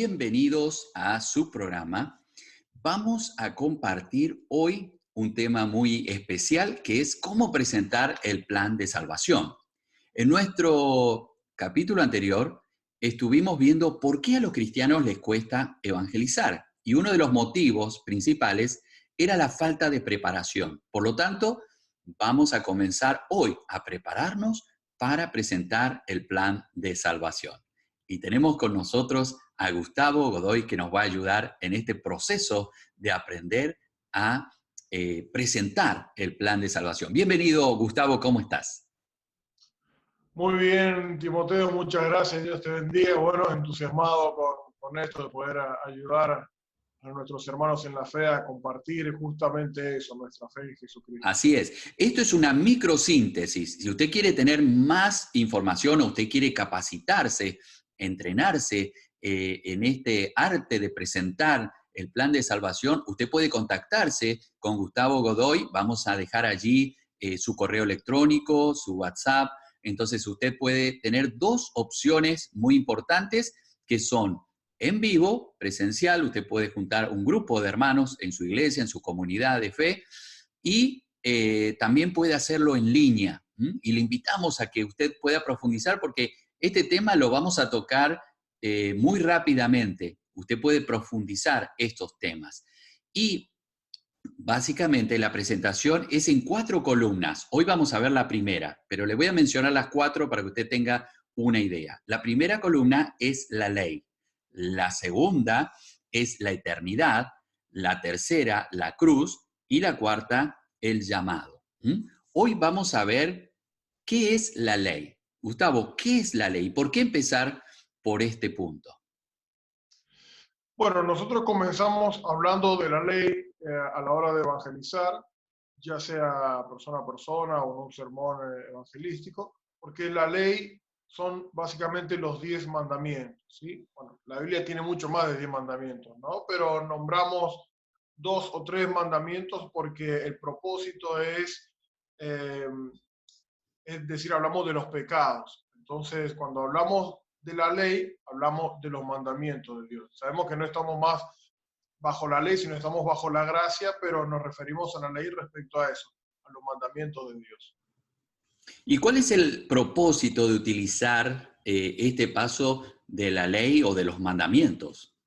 bienvenidos a su programa. Vamos a compartir hoy un tema muy especial que es cómo presentar el plan de salvación. En nuestro capítulo anterior estuvimos viendo por qué a los cristianos les cuesta evangelizar y uno de los motivos principales era la falta de preparación. Por lo tanto, vamos a comenzar hoy a prepararnos para presentar el plan de salvación. Y tenemos con nosotros a Gustavo Godoy que nos va a ayudar en este proceso de aprender a presentar el plan de salvación. Bienvenido, Gustavo, ¿cómo estás? Muy bien, Timoteo, muchas gracias, Dios te bendiga. Bueno, entusiasmado con esto de poder ayudar a nuestros hermanos en la fe a compartir justamente eso, nuestra fe en Jesucristo. Así es. Esto es una microsíntesis. Si usted quiere tener más información o usted quiere capacitarse, entrenarse en este arte de presentar el plan de salvación, usted puede contactarse con Gustavo Godoy. Vamos a dejar allí su correo electrónico, su WhatsApp. Entonces usted puede tener dos opciones muy importantes que son en vivo, presencial. Usted puede juntar un grupo de hermanos en su iglesia, en su comunidad de fe, y también puede hacerlo en línea. Y le invitamos a que usted pueda profundizar porque este tema lo vamos a tocar muy rápidamente. Usted puede profundizar estos temas. Y básicamente la presentación es en 4 columnas. Hoy vamos a ver la primera, pero le voy a mencionar las 4 para que usted tenga una idea. La primera columna es la ley. La segunda es la eternidad. La tercera, la cruz. Y la cuarta, el llamado. Hoy vamos a ver qué es la ley. Gustavo, ¿qué es la ley? ¿Por qué empezar por este punto? Bueno, nosotros comenzamos hablando de la ley a la hora de evangelizar, ya sea persona a persona o en un sermón evangelístico, porque la ley son básicamente los 10 mandamientos, ¿sí? Bueno, la Biblia tiene mucho más de 10 mandamientos, ¿no? Pero nombramos 2 o 3 mandamientos porque el propósito eh, es decir, hablamos de los pecados. Entonces, cuando hablamos de la ley, hablamos de los mandamientos de Dios. Sabemos que no estamos más bajo la ley, sino estamos bajo la gracia, pero nos referimos a la ley respecto a eso, a los mandamientos de Dios. ¿Y cuál es el propósito de utilizar este paso de la ley o de los mandamientos?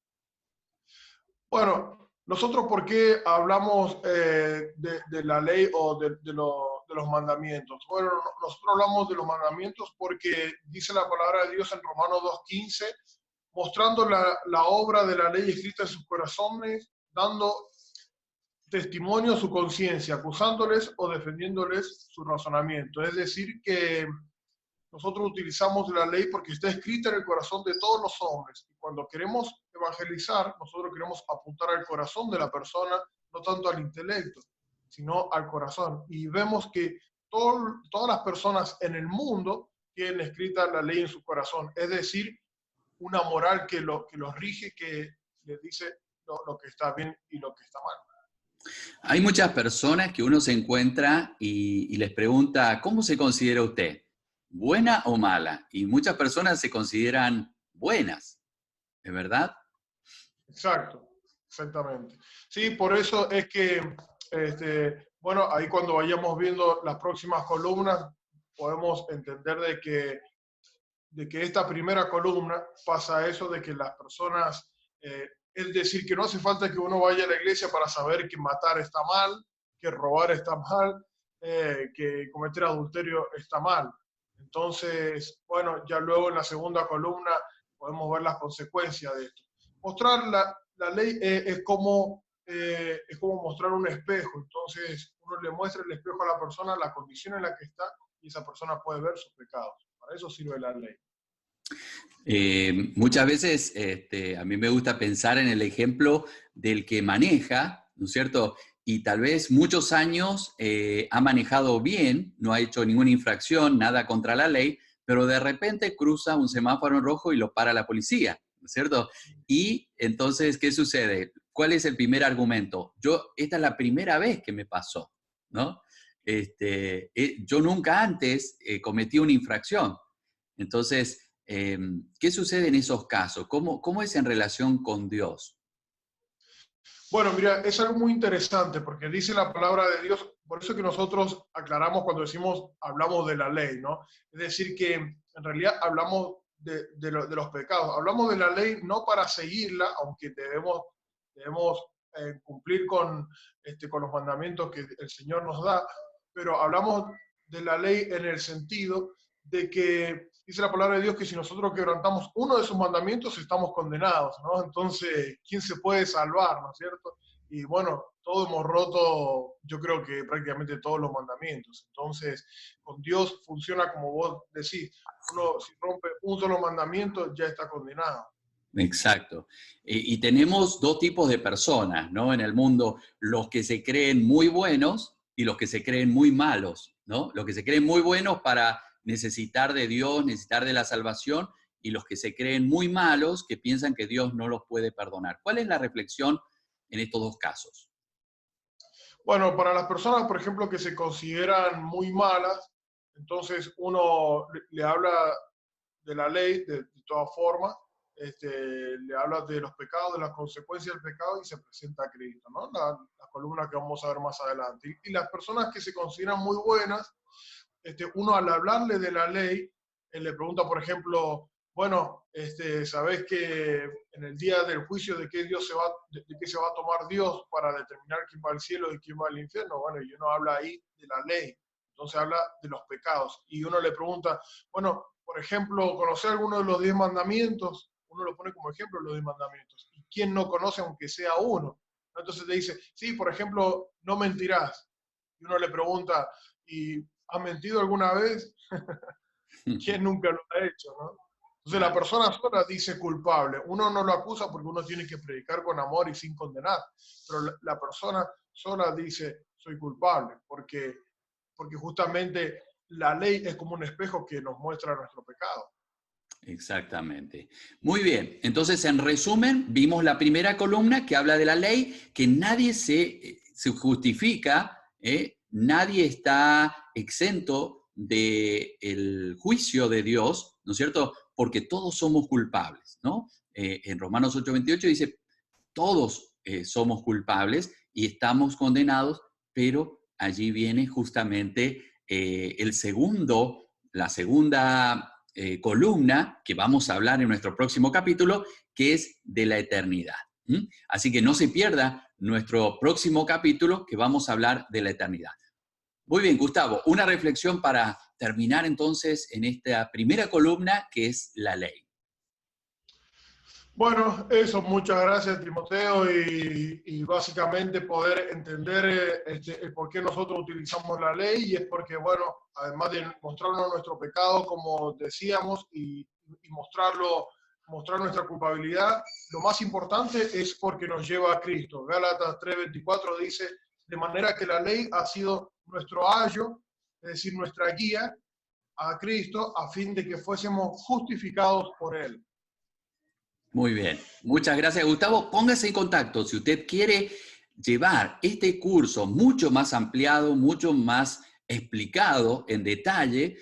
Bueno, nosotros, ¿por qué hablamos de la ley o de los mandamientos? Bueno, nosotros hablamos de los mandamientos porque dice la palabra de Dios en Romanos 2:15, mostrando la obra de la ley escrita en sus corazones, dando testimonio a su conciencia, acusándoles o defendiéndoles su razonamiento. Es decir, que nosotros utilizamos la ley porque está escrita en el corazón de todos los hombres. Y cuando queremos evangelizar, nosotros queremos apuntar al corazón de la persona, no tanto al intelecto, sino al corazón. Y vemos que todas las personas en el mundo tienen escrita la ley en su corazón. Es decir, una moral que los rige, que les dice lo que está bien y lo que está mal. Hay muchas personas que uno se encuentra y les pregunta, ¿cómo se considera usted? ¿Buena o mala? Y muchas personas se consideran buenas, ¿es verdad? Exacto, exactamente. Sí, por eso es que, bueno, ahí cuando vayamos viendo las próximas columnas, podemos entender de que esta primera columna pasa eso de que las personas, es decir, que no hace falta que uno vaya a la iglesia para saber que matar está mal, que robar está mal, que cometer adulterio está mal. Entonces, bueno, ya luego en la segunda columna podemos ver las consecuencias de esto. Mostrar la ley es como mostrar un espejo. Entonces, uno le muestra el espejo a la persona, la condición en la que está, y esa persona puede ver sus pecados. Para eso sirve la ley. Muchas veces a mí me gusta pensar en el ejemplo del que maneja, ¿no es cierto? Y tal vez muchos años ha manejado bien, no ha hecho ninguna infracción, nada contra la ley, pero de repente cruza un semáforo en rojo y lo para la policía, ¿no es cierto? Y entonces, ¿qué sucede? ¿Cuál es el primer argumento? Esta es la primera vez que me pasó, ¿no? Yo nunca antes cometí una infracción. Entonces, ¿Qué sucede en esos casos? ¿Cómo es en relación con Dios? Bueno, mira, es algo muy interesante porque dice la palabra de Dios, por eso que nosotros aclaramos cuando decimos, hablamos de la ley, ¿no? Es decir, que en realidad hablamos de los pecados, hablamos de la ley no para seguirla, aunque debemos cumplir con los mandamientos que el Señor nos da, pero hablamos de la ley en el sentido de que dice la palabra de Dios que si nosotros quebrantamos uno de sus mandamientos estamos condenados, ¿no? Entonces, ¿quién se puede salvar, no es cierto? Y bueno, todos hemos roto, yo creo que prácticamente todos los mandamientos. Entonces, con Dios funciona como vos decís, uno si rompe un solo mandamiento ya está condenado. Exacto. Y tenemos dos tipos de personas, ¿no? En el mundo, los que se creen muy buenos y los que se creen muy malos, ¿no? Los que se creen muy buenos para necesitar de Dios, necesitar de la salvación, y los que se creen muy malos que piensan que Dios no los puede perdonar. ¿Cuál es la reflexión en estos dos casos? Bueno, para las personas, por ejemplo, que se consideran muy malas, entonces uno le habla de la ley de todas formas, le habla de los pecados, de las consecuencias del pecado y se presenta a Cristo, ¿no? La columna que vamos a ver más adelante. Y las personas que se consideran muy buenas, uno al hablarle de la ley, le pregunta, por ejemplo, bueno, ¿sabés que en el día del juicio de qué de qué se va a tomar Dios para determinar quién va al cielo y quién va al infierno? Bueno, y uno habla ahí de la ley, entonces habla de los pecados. Y uno le pregunta, bueno, por ejemplo, ¿conocer alguno de los 10 mandamientos? Uno lo pone como ejemplo los 10 mandamientos. ¿Y quién no conoce aunque sea uno? Entonces te dice, sí, por ejemplo, no mentirás. Y uno le pregunta, ¿y has mentido alguna vez? ¿Quién nunca lo ha hecho, no? Entonces la Claro. persona sola dice culpable. Uno no lo acusa porque uno tiene que predicar con amor y sin condenar. Pero la persona sola dice soy culpable porque justamente la ley es como un espejo que nos muestra nuestro pecado. Exactamente. Muy bien. Entonces, en resumen, vimos la primera columna que habla de la ley, que nadie se justifica, nadie está exento del juicio de Dios, ¿no es cierto? Porque todos somos culpables, ¿no? En Romanos 8:28 dice, todos somos culpables y estamos condenados, pero allí viene justamente la segunda columna que vamos a hablar en nuestro próximo capítulo, que es de la eternidad. ¿Mm? Así que no se pierda nuestro próximo capítulo que vamos a hablar de la eternidad. Muy bien, Gustavo, una reflexión para terminar entonces en esta primera columna que es la ley. Bueno, eso, muchas gracias, Timoteo, y básicamente poder entender el por qué nosotros utilizamos la ley, y es porque, bueno, además de mostrarnos nuestro pecado, como decíamos, y mostrar nuestra culpabilidad, lo más importante es porque nos lleva a Cristo. Gálatas 3:24 dice, de manera que la ley ha sido nuestro ayo, es decir, nuestra guía a Cristo, a fin de que fuésemos justificados por Él. Muy bien, muchas gracias, Gustavo. Póngase en contacto si usted quiere llevar este curso mucho más ampliado, mucho más explicado en detalle.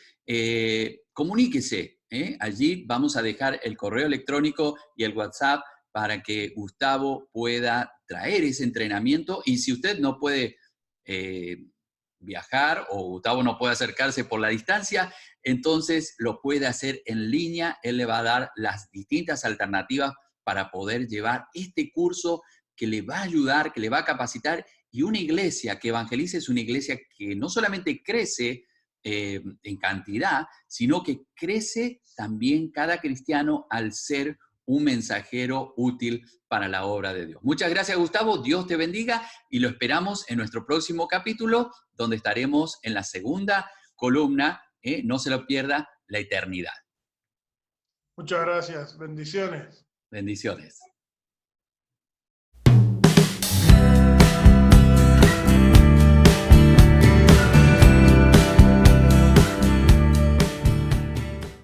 Comuníquese. Allí vamos a dejar el correo electrónico y el WhatsApp para que Gustavo pueda traer ese entrenamiento. Y si usted no puede eh, viajar o Gustavo no puede acercarse por la distancia, entonces lo puede hacer en línea. Él le va a dar las distintas alternativas para poder llevar este curso que le va a ayudar, que le va a capacitar. Y una iglesia que evangelice es una iglesia que no solamente crece en cantidad, sino que crece también cada cristiano al ser un mensajero útil para la obra de Dios. Muchas gracias, Gustavo. Dios te bendiga y lo esperamos en nuestro próximo capítulo, donde estaremos en la segunda columna. No se lo pierda, la eternidad. Muchas gracias. Bendiciones. Bendiciones.